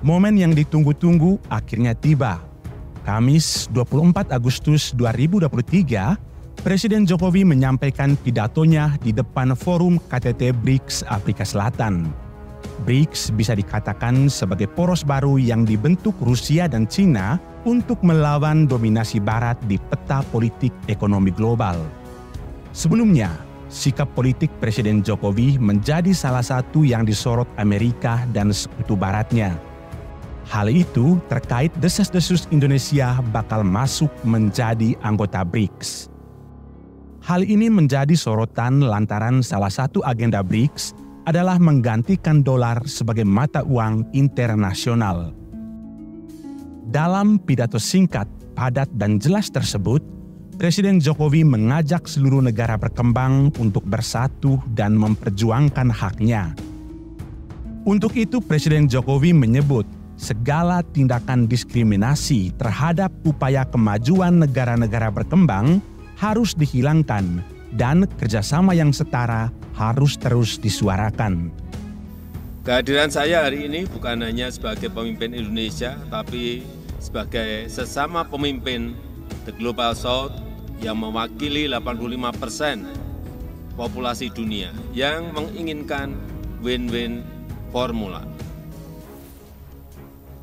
Momen yang ditunggu-tunggu akhirnya tiba. Kamis 24 Agustus 2023, Presiden Jokowi menyampaikan pidatonya di depan forum KTT BRICS Afrika Selatan. BRICS bisa dikatakan sebagai poros baru yang dibentuk Rusia dan China untuk melawan dominasi Barat di peta politik ekonomi global. Sebelumnya, sikap politik Presiden Jokowi menjadi salah satu yang disorot Amerika dan sekutu Baratnya. Hal itu terkait desas-desus Indonesia bakal masuk menjadi anggota BRICS. Hal ini menjadi sorotan lantaran salah satu agenda BRICS adalah menggantikan dolar sebagai mata uang internasional. Dalam pidato singkat, padat dan jelas tersebut, Presiden Jokowi mengajak seluruh negara berkembang untuk bersatu dan memperjuangkan haknya. Untuk itu, Presiden Jokowi menyebut segala tindakan diskriminasi terhadap upaya kemajuan negara-negara berkembang harus dihilangkan dan kerjasama yang setara harus terus disuarakan. Kehadiran saya hari ini bukan hanya sebagai pemimpin Indonesia, tapi sebagai sesama pemimpin The Global South yang mewakili 85% populasi dunia yang menginginkan win-win formula.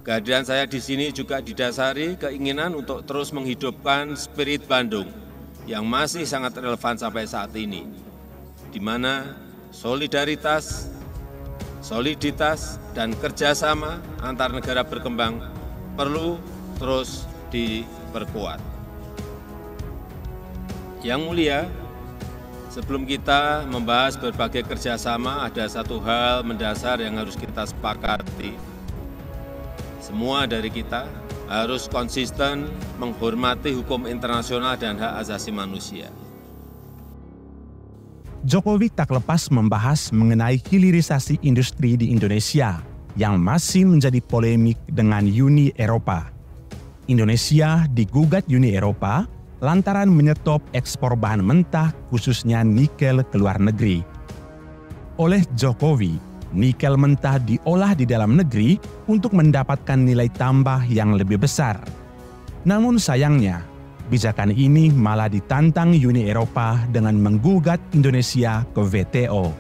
Kehadiran saya di sini juga didasari keinginan untuk terus menghidupkan spirit Bandung yang masih sangat relevan sampai saat ini, di mana soliditas, dan kerjasama antar negara berkembang perlu terus diperkuat. Yang mulia, sebelum kita membahas berbagai kerjasama, ada satu hal mendasar yang harus kita sepakati. Semua dari kita harus konsisten menghormati hukum internasional dan hak asasi manusia. Jokowi tak lepas membahas mengenai hilirisasi industri di Indonesia yang masih menjadi polemik dengan Uni Eropa. Indonesia digugat Uni Eropa lantaran menyetop ekspor bahan mentah khususnya nikel ke luar negeri. Oleh Jokowi, nikel mentah diolah di dalam negeri untuk mendapatkan nilai tambah yang lebih besar. Namun sayangnya, kebijakan ini malah ditantang Uni Eropa dengan menggugat Indonesia ke WTO.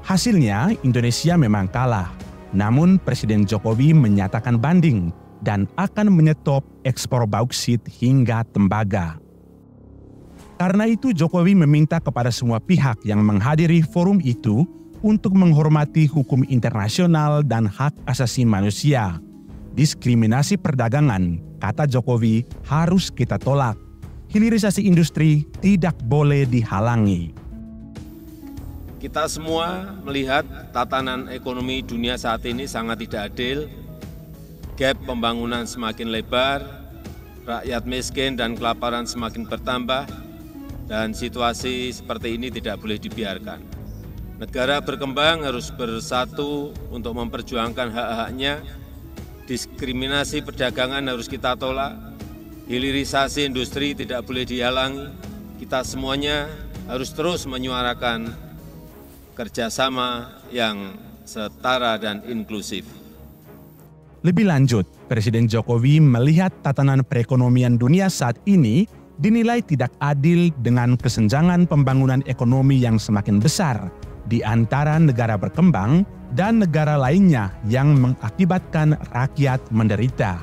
Hasilnya, Indonesia memang kalah, namun Presiden Jokowi menyatakan banding dan akan menyetop ekspor bauksit hingga tembaga. Karena itu, Jokowi meminta kepada semua pihak yang menghadiri forum itu untuk menghormati hukum internasional dan hak asasi manusia. Diskriminasi perdagangan, kata Jokowi, harus kita tolak. Hilirisasi industri tidak boleh dihalangi. Kita semua melihat tatanan ekonomi dunia saat ini sangat tidak adil, gap pembangunan semakin lebar, rakyat miskin dan kelaparan semakin bertambah, dan situasi seperti ini tidak boleh dibiarkan. Negara berkembang harus bersatu untuk memperjuangkan hak-haknya, diskriminasi perdagangan harus kita tolak, hilirisasi industri tidak boleh dihalangi, kita semuanya harus terus menyuarakan kerjasama yang setara dan inklusif. Lebih lanjut, Presiden Jokowi melihat tatanan perekonomian dunia saat ini dinilai tidak adil dengan kesenjangan pembangunan ekonomi yang semakin besar di antara negara berkembang dan negara lainnya yang mengakibatkan rakyat menderita.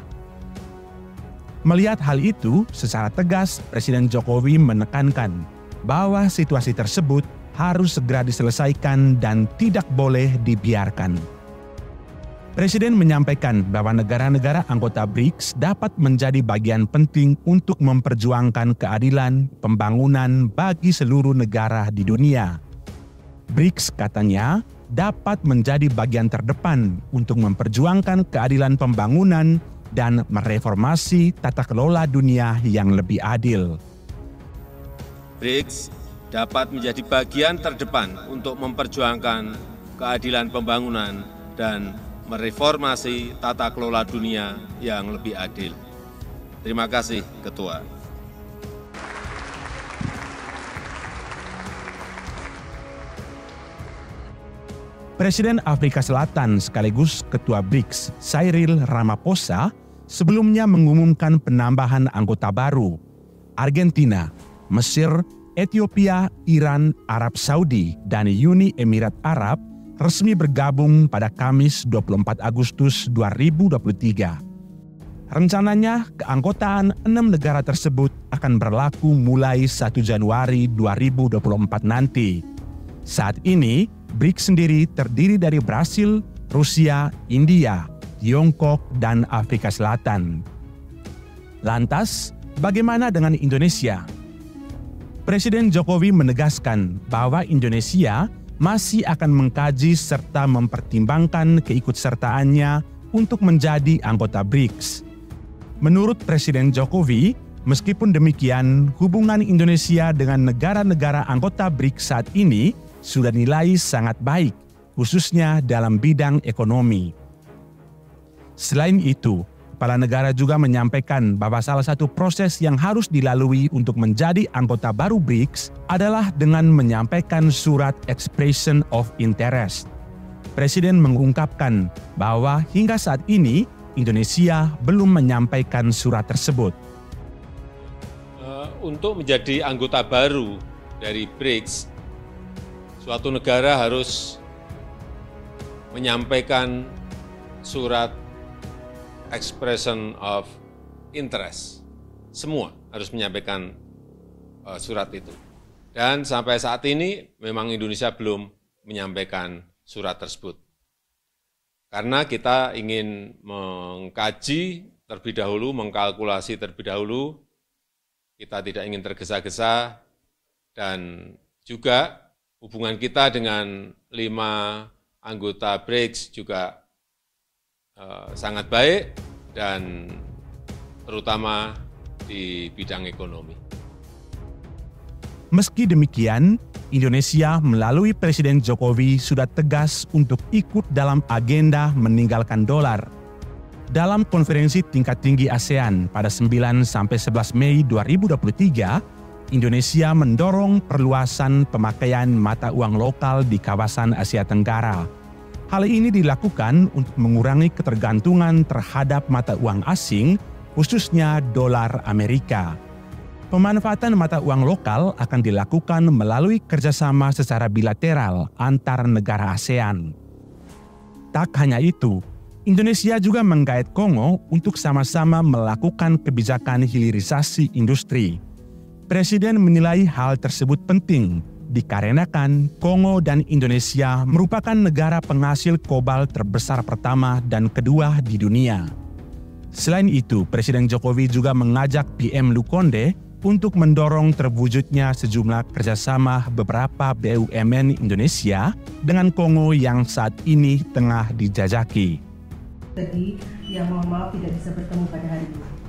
Melihat hal itu, secara tegas Presiden Jokowi menekankan bahwa situasi tersebut harus segera diselesaikan dan tidak boleh dibiarkan. Presiden menyampaikan bahwa negara-negara anggota BRICS dapat menjadi bagian penting untuk memperjuangkan keadilan pembangunan bagi seluruh negara di dunia. BRICS, katanya, dapat menjadi bagian terdepan untuk memperjuangkan keadilan pembangunan dan mereformasi tata kelola dunia yang lebih adil. BRICS dapat menjadi bagian terdepan untuk memperjuangkan keadilan pembangunan dan mereformasi tata kelola dunia yang lebih adil. Terima kasih, Ketua. Presiden Afrika Selatan sekaligus Ketua BRICS, Cyril Ramaphosa, sebelumnya mengumumkan penambahan anggota baru. Argentina, Mesir, Ethiopia, Iran, Arab Saudi, dan Uni Emirat Arab resmi bergabung pada Kamis 24 Agustus 2023. Rencananya, keanggotaan 6 negara tersebut akan berlaku mulai 1 Januari 2024 nanti. Saat ini, BRICS sendiri terdiri dari Brasil, Rusia, India, Tiongkok, dan Afrika Selatan. Lantas, bagaimana dengan Indonesia? Presiden Jokowi menegaskan bahwa Indonesia masih akan mengkaji serta mempertimbangkan keikutsertaannya untuk menjadi anggota BRICS. Menurut Presiden Jokowi, meskipun demikian, hubungan Indonesia dengan negara-negara anggota BRICS saat ini sudah nilai sangat baik, khususnya dalam bidang ekonomi. Selain itu, kepala negara juga menyampaikan bahwa salah satu proses yang harus dilalui untuk menjadi anggota baru BRICS adalah dengan menyampaikan surat expression of interest. Presiden mengungkapkan bahwa hingga saat ini Indonesia belum menyampaikan surat tersebut. Untuk menjadi anggota baru dari BRICS, suatu negara harus menyampaikan surat expression of interest. Semua harus menyampaikan surat itu. Dan sampai saat ini memang Indonesia belum menyampaikan surat tersebut. Karena kita ingin mengkaji terlebih dahulu, mengkalkulasi terlebih dahulu, kita tidak ingin tergesa-gesa, dan juga hubungan kita dengan 5 anggota BRICS juga sangat baik, dan terutama di bidang ekonomi. Meski demikian, Indonesia melalui Presiden Jokowi sudah tegas untuk ikut dalam agenda meninggalkan dolar. Dalam konferensi tingkat tinggi ASEAN pada 9-11 Mei 2023, Indonesia mendorong perluasan pemakaian mata uang lokal di kawasan Asia Tenggara. Hal ini dilakukan untuk mengurangi ketergantungan terhadap mata uang asing, khususnya dolar Amerika. Pemanfaatan mata uang lokal akan dilakukan melalui kerjasama secara bilateral antar negara ASEAN. Tak hanya itu, Indonesia juga menggait Kongo untuk sama-sama melakukan kebijakan hilirisasi industri. Presiden menilai hal tersebut penting dikarenakan Kongo dan Indonesia merupakan negara penghasil kobalt terbesar pertama dan kedua di dunia. Selain itu, Presiden Jokowi juga mengajak PM Lukonde untuk mendorong terwujudnya sejumlah kerjasama beberapa BUMN Indonesia dengan Kongo yang saat ini tengah dijajaki. Tadi, mohon maaf tidak bisa bertemu pada hari ini.